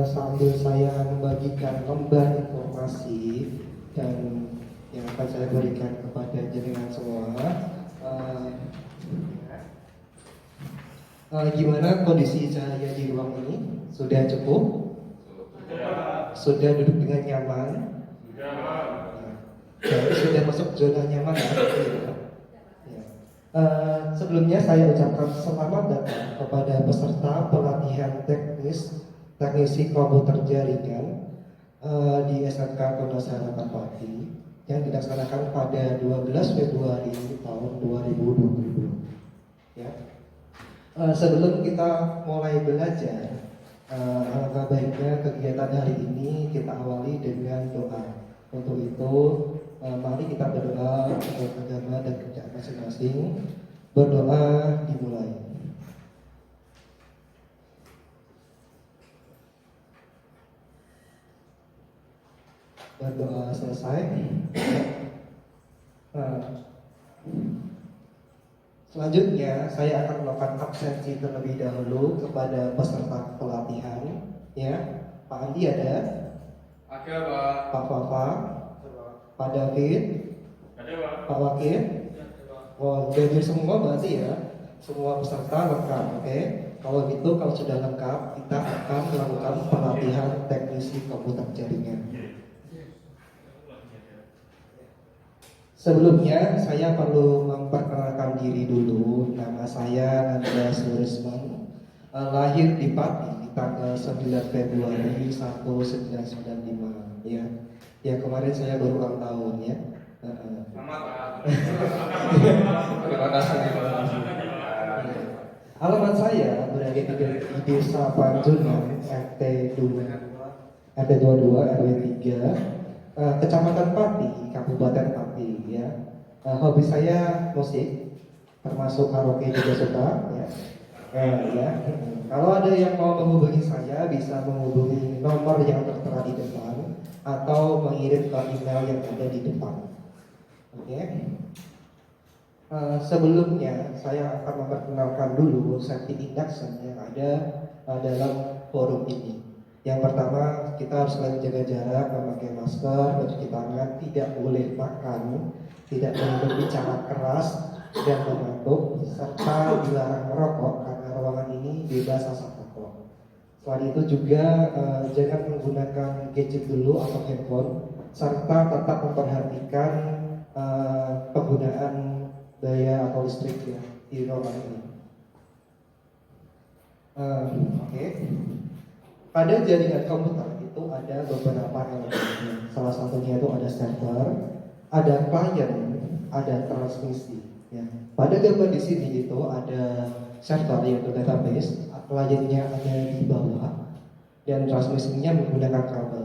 sambil saya membagikan lembar informasi dan yang akan saya berikan kepada jenengan semua, gimana kondisi cahaya di ruang ini? Sudah cukup? Sudah duduk dengan nyaman? Sudah masuk zona nyaman ya? Ya. Sebelumnya saya ucapkan selamat datang kepada peserta pelatihan teknisi komputer jaringan di SMK Pondasari Pati yang dilaksanakan pada 12 Februari tahun 2020. Ya. Sebelum kita mulai belajar, alangkah baiknya kegiatan hari ini kita awali dengan doa. Untuk itu, mari kita berdoa untuk agama dan kerjaan masing-masing. Berdoa dimulai. Berdoa selesai. Selanjutnya saya akan melakukan absensi terlebih dahulu kepada peserta pelatihan. Ya, Pak Andi ada? Ada, Pak. Pak Fafa? Pak David? Ada, Pak. Pak Wakil? Oh, jadi semua berarti ya? Semua peserta lengkap, oke? Kalau gitu, kalau sudah lengkap, kita akan melakukan pelatihan teknisi komputer jaringan. Sebelumnya, saya perlu memperkenalkan diri dulu. Nama saya Andreas Lurisman, lahir di Pati tanggal 9 Februari 1995. Ya kemarin saya baru ulang tahun ya. Selamat, Pak. Terima kasih. Alamat saya berada di Desa Panjunan, RT 22 RW 3, Kecamatan Pati, Kabupaten Pati ya. Hobi saya musik, termasuk karaoke juga suka ya. Ya. Kalau ada yang mau menghubungi saya bisa menghubungi nomor yang tertera di depan atau mengirim ke email yang ada di depan. Oke. Sebelumnya saya akan memperkenalkan dulu safety induction yang ada dalam forum ini. Yang pertama, kita harus selalu jaga jarak, memakai masker, mencuci tangan, tidak boleh makan, tidak boleh berbicara keras dan mengantuk, serta dilarang merokok karena ruangan ini bebas asap rokok. Selain itu juga jangan menggunakan gadget dulu atau handphone, serta tetap memperhatikan penggunaan daya atau listrik ya di ruangan ini. Oke. Pada jaringan komputer itu ada beberapa elemen. Salah satunya itu ada server, ada klien, ada transmisi. Ya. Pada gambar di sini itu ada server yaitu database, kliennya ada di bawah, dan transmisinya menggunakan kabel.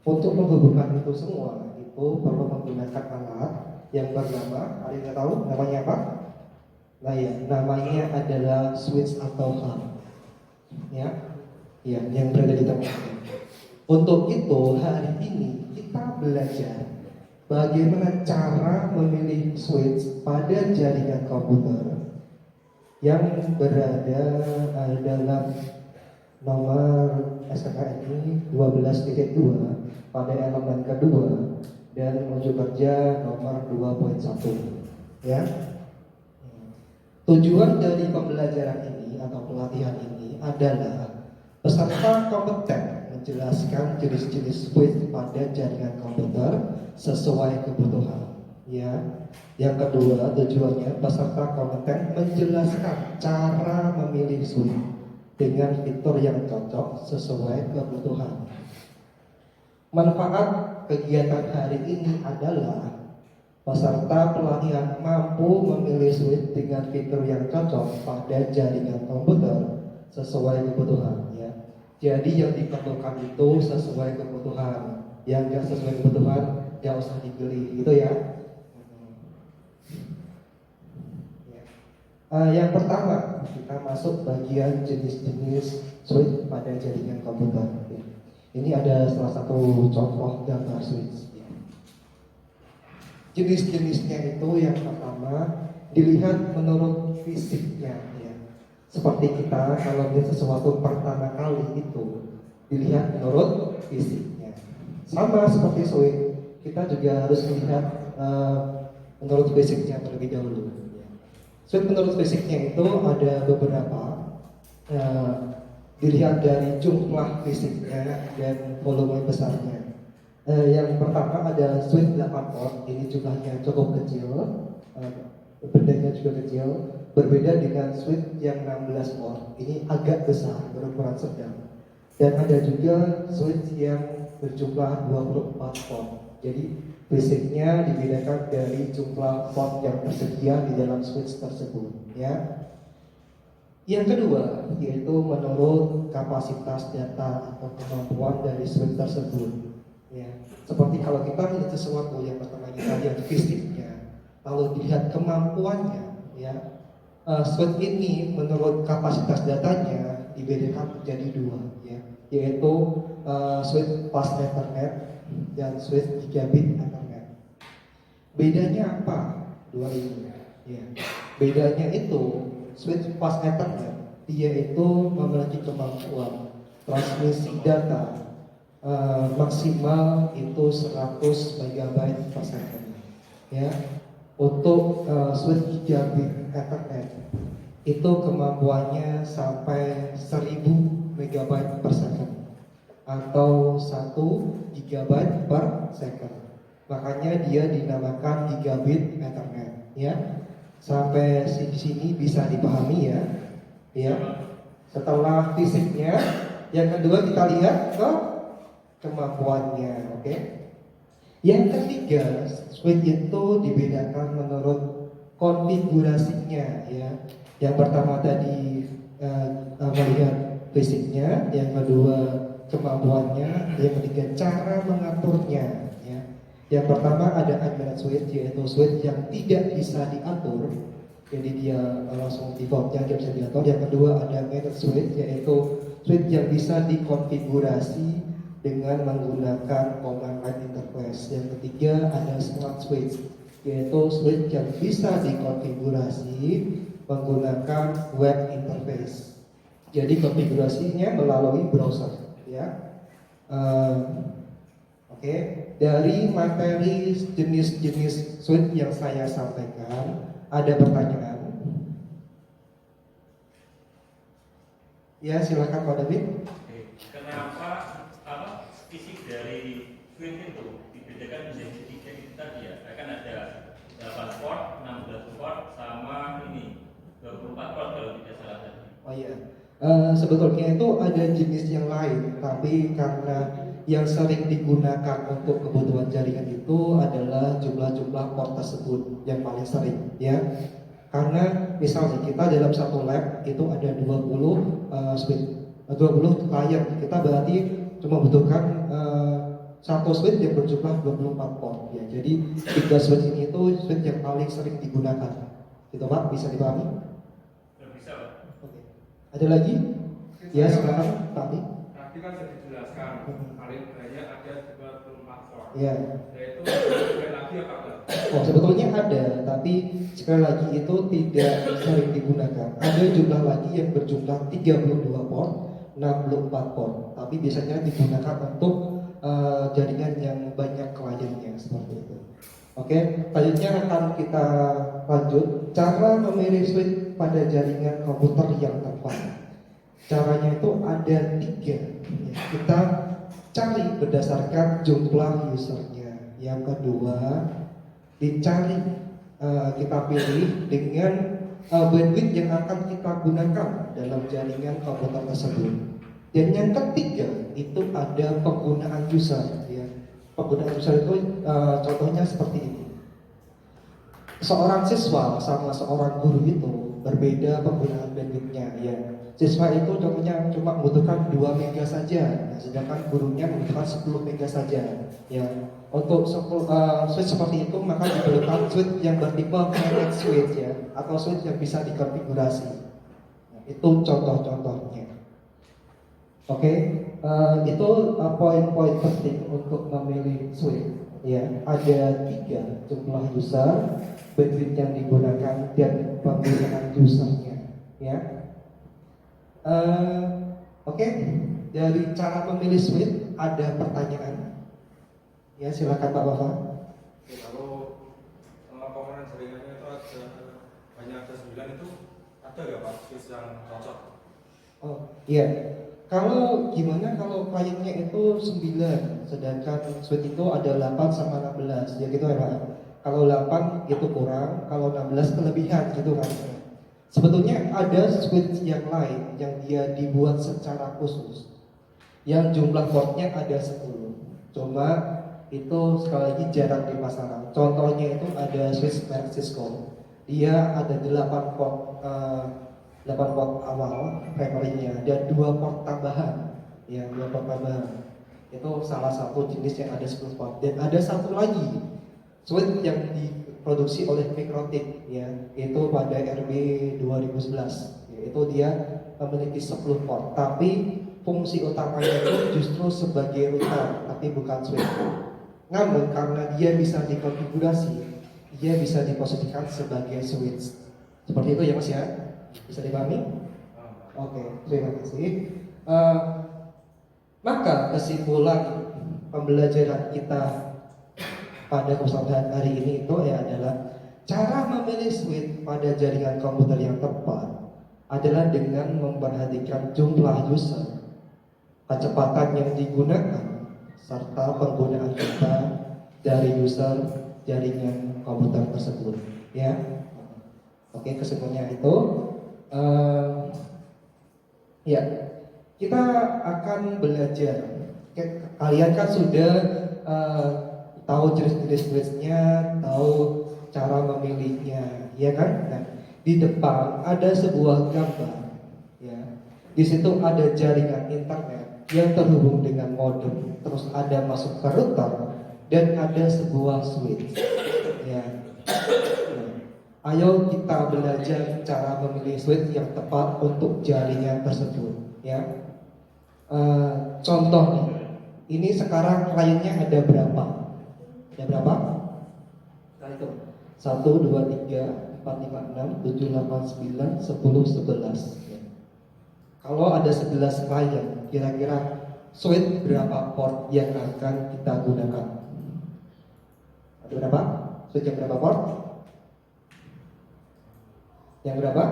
Untuk menghubungkan itu semua itu perlu menggunakan alat yang bernama, ada yang tahu namanya apa? Nah ya, namanya adalah switch atau hub. Ya, yang berada di tengah. Untuk itu hari ini kita belajar bagaimana cara memilih switch pada jaringan komputer yang berada dalam nomor SKKNI 12.2 pada elemen kedua dan menuju kerja nomor 2.1 ya. Tujuan dari pembelajaran ini atau pelatihan ini adalah peserta kompeten menjelaskan jenis-jenis switch pada jaringan komputer sesuai kebutuhan. Ya. Yang kedua, tujuannya peserta kompeten menjelaskan cara memilih switch dengan fitur yang cocok sesuai kebutuhan. Manfaat kegiatan hari ini adalah peserta pelatihan mampu memilih switch dengan fitur yang cocok pada jaringan komputer sesuai kebutuhan. Jadi yang diperlukan itu sesuai kebutuhan, yang nggak sesuai kebutuhan nggak usah dibeli, gitu ya. Yang pertama kita masuk bagian jenis-jenis switch pada jaringan komputer. Ini ada salah satu contoh gambar switch. Jenis-jenisnya itu yang pertama dilihat menurut fisiknya. Seperti kita kalau melihat sesuatu pertama kali itu dilihat menurut fisiknya. Sama seperti switch, kita juga harus melihat menurut fisiknya terlebih dahulu. Switch menurut fisiknya itu ada beberapa, dilihat dari jumlah fisiknya dan volume besarnya. Yang pertama ada switch 8 port, ini jumlahnya cukup kecil, bendanya juga kecil, berbeda dengan switch yang 16 port, ini agak besar, berukuran sedang. Dan ada juga switch yang berjumlah 24 port, jadi fisiknya dibedakan dari jumlah port yang tersedia di dalam switch tersebut, ya. Yang kedua yaitu menurut kapasitas data atau kemampuan dari switch tersebut. Ya, seperti kalau kita melihat sesuatu yang pertama kita lihat fisiknya, lalu dilihat kemampuannya, ya. Switch ini menurut kapasitas datanya dibedakan menjadi dua, ya, yaitu switch fast Ethernet dan switch gigabit Ethernet. Bedanya apa dua ini? Ya, bedanya itu switch fast Ethernet dia itu memiliki kemampuan transmisi data maksimal itu 100 MB per second, ya. Untuk switch gigabit Ethernet itu kemampuannya sampai 1000 MB per second atau 1 GB per second. Makanya dia dinamakan gigabit Ethernet, ya. Sampai sini bisa dipahami, ya. Ya. Setelah fisiknya, yang kedua kita lihat ke kemampuannya, oke? Yang ketiga, switch itu dibedakan menurut konfigurasinya, ya. Yang pertama tadi melihat fisiknya, yang kedua kemampuannya, yang ketiga cara mengaturnya, ya. Yang pertama ada unmanaged switch, yaitu switch yang tidak bisa diatur, jadi dia langsung defaultnya dia bisa diatur. Yang kedua ada managed switch, yaitu switch yang bisa dikonfigurasi dengan menggunakan command line interface. Yang ketiga ada smart switch, yaitu switch yang bisa dikonfigurasi menggunakan web interface. Jadi konfigurasinya melalui browser, ya. Oke. Dari materi jenis-jenis switch yang saya sampaikan, ada pertanyaan? Ya, silakan Pak David. Kenapa fisik dari switch itu dibedakan menjadi tiga itu tadi, ya? Kan ada 8 port, 16 port, sama ini 24 port kalau tidak salah tadi. Oh iya, sebetulnya itu ada jenis yang lain, tapi karena yang sering digunakan untuk kebutuhan jaringan itu adalah jumlah-jumlah port tersebut yang paling sering, ya. Karena misalnya kita dalam satu lab itu ada 20 switch, 20 client, kita berarti cuma butuhkan satu switch yang berjumlah 24 port, ya. Jadi 3 switch ini itu switch yang paling sering digunakan. Gitu Pak, bisa dipahami? Bisa, Pak. Oke. Ada lagi? Ya, silakan Pak. Tadi kan sudah dijelaskan, paling banyak ada 24 port. Ya. Yaitu sekali lagi apa enggak? Oh, sebetulnya ada, tapi sekali lagi itu tidak sering digunakan. Ada jumlah lagi yang berjumlah 32 port, 64 port, tapi biasanya digunakan untuk jaringan yang banyak kliennya seperti itu. Oke, selanjutnya akan kita lanjut cara memilih switch pada jaringan komputer yang tepat. Caranya itu ada 3. Kita cari berdasarkan jumlah usernya. Yang kedua, dicari kita pilih dengan bandwidth yang akan kita gunakan dalam jaringan komputer tersebut. Dan yang ketiga itu ada penggunaan user, ya. Penggunaan user itu contohnya seperti ini. Seorang siswa sama seorang guru itu berbeda penggunaan bandwidthnya, ya. Siswa itu contohnya cuma membutuhkan 2 mega saja, nah, sedangkan gurunya membutuhkan 10 mega saja, ya. Untuk switch seperti itu maka diperlukan switch yang bertipe managed switch, ya, atau switch yang bisa dikonfigurasi. Nah, itu contoh-contohnya. Oke, itu poin-poin penting untuk memilih switch, ya. Ada 3 jumlah user, bandwidth yang digunakan dan penggunaan usernya, ya. Oke. dari cara memilih switch ada pertanyaan? Ya, silakan Pak Bapak. Oke, kalau komponen jaringannya itu ada 9 itu ada nggak Pak switch yang cocok? Oh iya, kalau gimana kalau kliennya itu 9, sedangkan switch itu ada 8 sama 16, ya gitu ya Pak. Kalau 8 itu kurang, kalau 16 kelebihan gitu kan. Sebetulnya ada switch yang lain yang dia dibuat secara khusus, yang jumlah portnya ada 10. Cuma itu sekali lagi jarang dipasang. Contohnya itu ada switch merek Cisco. Dia ada 8 port 8 port awal primary-nya dan 2 port tambahan. Ya, 2 port tambahan. Itu salah satu jenis yang ada 10 port. Dan ada satu lagi switch yang diproduksi oleh Mikrotik, ya, itu pada RB 2011. Yaitu dia memiliki 10 port, tapi fungsi utamanya itu justru sebagai router, tapi bukan switch. Namun karena dia bisa dikonfigurasi, dia bisa diposisikan sebagai switch. Seperti itu ya Mas ya? Bisa dipahami? Oke, terima kasih. Maka kesimpulan pembelajaran kita pada kesempatan hari ini itu adalah cara memilih switch pada jaringan komputer yang tepat adalah dengan memperhatikan jumlah user, kecepatan yang digunakan, serta penggunaan data dari user jaringan komputer tersebut. Ya, oke, kesimpulannya itu, ya, kita akan belajar. Kalian kan sudah tahu jenis-jenis switch-nya, tahu cara memilihnya, ya kan? Nah, di depan ada sebuah gambar, ya. Di situ ada jaringan internet yang terhubung dengan modem, terus ada masuk ke router dan ada sebuah switch, ya. Ayo kita belajar cara memilih switch yang tepat untuk jaringan tersebut, ya. Contoh nih, ini sekarang kliennya ada berapa? Ada berapa? Nah itu 1, 2, 3, 4, 5, 6, 7, 8, 9, 10, 11 ya. Kalau ada 11 klien, kira-kira switch berapa port yang akan kita gunakan? Ada berapa? Switch yang berapa port? Yang berapa?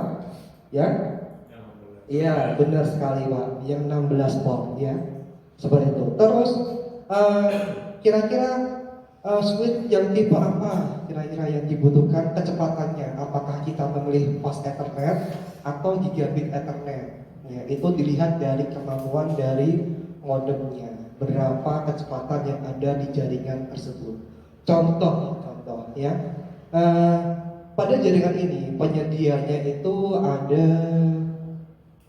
Yang? Iya, benar sekali Pak. Yang 16 port ya. Seperti itu. Terus kira-kira switch yang tipe apa kira-kira yang dibutuhkan kecepatannya? Apakah kita memilih fast Ethernet atau gigabit Ethernet? Ya, itu dilihat dari kemampuan dari modemnya, berapa kecepatan yang ada di jaringan tersebut. Contoh ya, pada jaringan ini penyedianya itu ada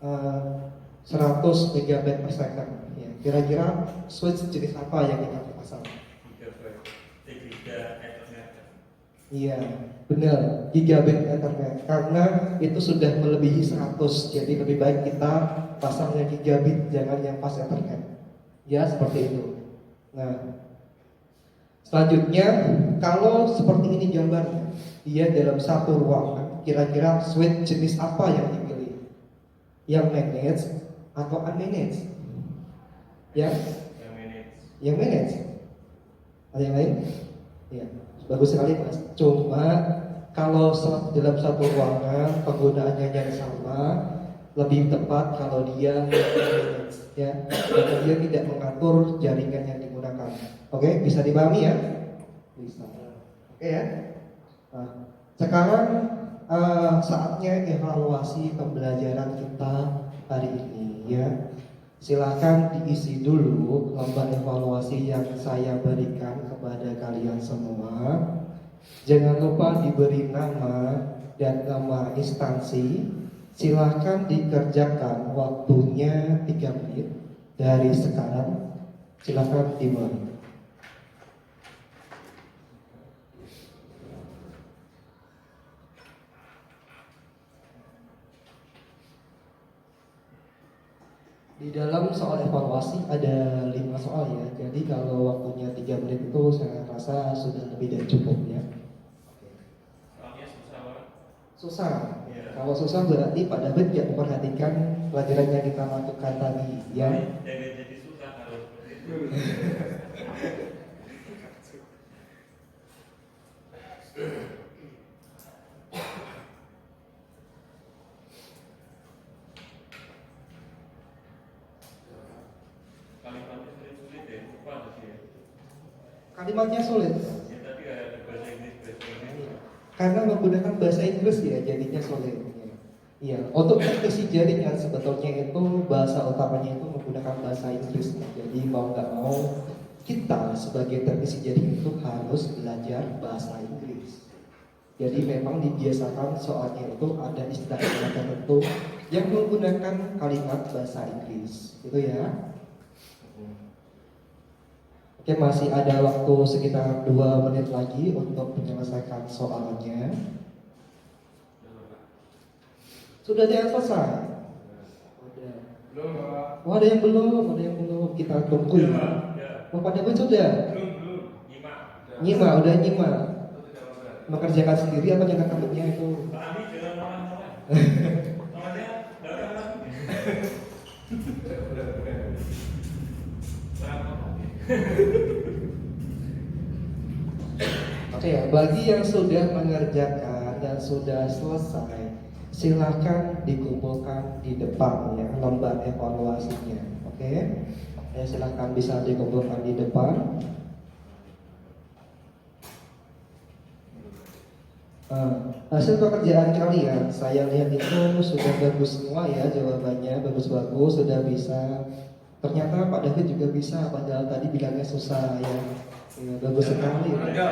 100 megabit per second. Ya, kira-kira switch jenis apa yang kita pasang? Iya, benar, gigabit Ethernet. Karena itu sudah melebihi 100, jadi lebih baik kita pasang yang gigabit, jangan yang fast Ethernet. Ya, seperti itu. Nah, selanjutnya, kalau seperti ini gambarnya, dia dalam satu ruangan, kira-kira switch jenis apa yang dipilih? Yang managed atau unmanaged? Yang managed. Ada yang lain? Ya. Bagus sekali Mas. Cuma kalau dalam satu ruangan penggunaannya yang sama, lebih tepat kalau dia ya, karena dia tidak mengatur jaringan yang digunakan. Oke, bisa dipahami ya? Bisa. Oke ya. Nah, sekarang saatnya evaluasi pembelajaran kita hari ini ya. Silakan diisi dulu lembar evaluasi yang saya berikan kepada kalian semua. Jangan lupa diberi nama dan nama instansi. Silakan dikerjakan, waktunya 3 menit dari sekarang. Silakan dimulai. Di dalam soal evaluasi ada 5 soal ya. Jadi kalau waktunya 3 menit itu saya rasa sudah lebih dari cukup ya. Soalnya susah banget. Susah. Ya. Kalau susah berarti Pak David tidak memperhatikan pelajaran yang kita lakukan tadi ya. Dari Kalimatnya sulit. Ya tadi ada bahasa Inggris, bahasa Inggris. Karena menggunakan bahasa Inggris ya jadinya sulit. Iya, untuk teknisi jaringan sebetulnya itu bahasa utamanya itu menggunakan bahasa Inggris. Jadi mau nggak mau kita sebagai teknisi jaringan itu harus belajar bahasa Inggris. Jadi memang dibiasakan soalnya itu ada istilah-istilah tertentu yang menggunakan kalimat bahasa Inggris, gitu ya. Oke, masih ada waktu sekitar 2 menit lagi untuk menyelesaikan soalnya. Sudah ada yang selesai? Udah. Belum, Pak. Oh, ada yang belum, kita tunggu ya. Oh, pada pun sudah. Belum. Nyimak, udah nyimak. Itu tidak benar. Mengerjakan sendiri apa jangan takutnya itu? Kami dengan orang-orang. Namanya dari anak. Oke ya, bagi yang sudah mengerjakan dan sudah selesai, silakan dikumpulkan di depan ya lembar evaluasinya. Oke, ya silakan bisa dikumpulkan di depan. Hasil pekerjaan kalian, saya lihat itu sudah bagus semua ya jawabannya, bagus-bagus, sudah bisa. Ternyata Pak David juga bisa, padahal tadi bilangnya susah ya. Ya, bagus sekali. Ada.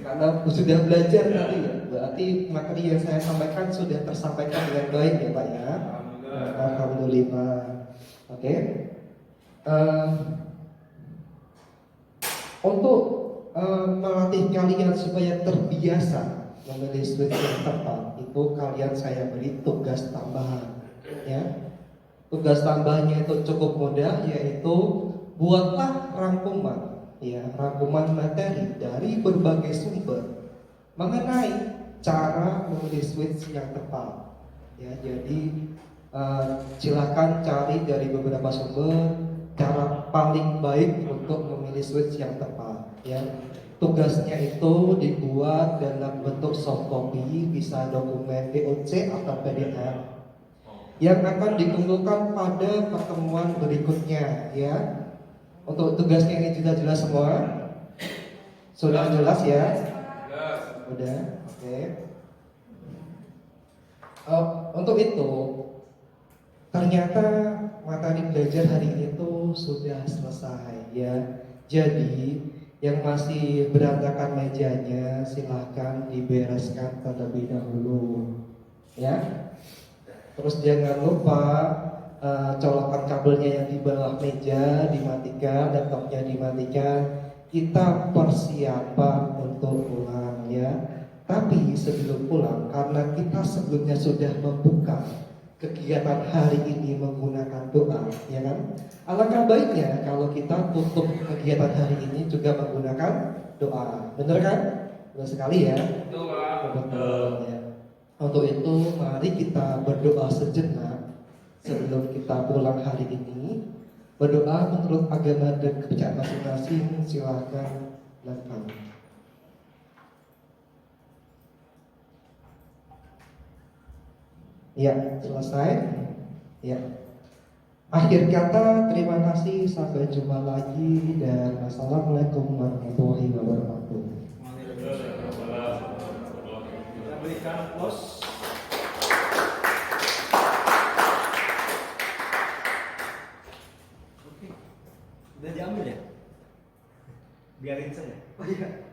Karena sudah belajar tadi ya, berarti materi yang saya sampaikan sudah tersampaikan dengan baik ya Pak ya. Alhamdulillah. Oke. Untuk melatih kalian supaya terbiasa memilih switch yang tepat, itu kalian saya beri tugas tambahan ya. Tugas tambahannya itu cukup mudah, yaitu buatlah rangkuman rangkuman materi dari berbagai sumber mengenai cara memilih switch yang tepat ya. Jadi silakan cari dari beberapa sumber cara paling baik untuk memilih switch yang tepat ya. Tugasnya itu dibuat dalam bentuk soft copy, bisa dokumen VOC atau PDF yang akan dikumpulkan pada pertemuan berikutnya ya. Untuk tugasnya ini juga jelas semua? Sudah jelas ya? Udah, oke. Untuk itu ternyata materi belajar hari ini tuh sudah selesai ya. Jadi yang masih berantakan mejanya silahkan dibereskan terlebih dahulu ya. Terus jangan lupa colokan kabelnya yang di bawah meja dimatikan, laptopnya dimatikan. Kita persiapan untuk pulang ya. Tapi sebelum pulang, karena kita sebelumnya sudah membuka kegiatan hari ini menggunakan doa, ya kan? Alangkah baiknya kalau kita tutup kegiatan hari ini juga menggunakan doa, benar kan? Benar sekali ya. Betul, Pak. Betul ya. Untuk itu mari kita berdoa sejenak sebelum kita pulang hari ini. Berdoa menurut agama dan kepercayaan masing-masing, silakan lakukan. Ya, selesai. Ya. Akhir kata, terima kasih, sampai jumpa lagi dan assalamualaikum warahmatullahi wabarakatuh. Kita berikan close. Oke. Udah diambil ya? Biarin saya. Oh iya.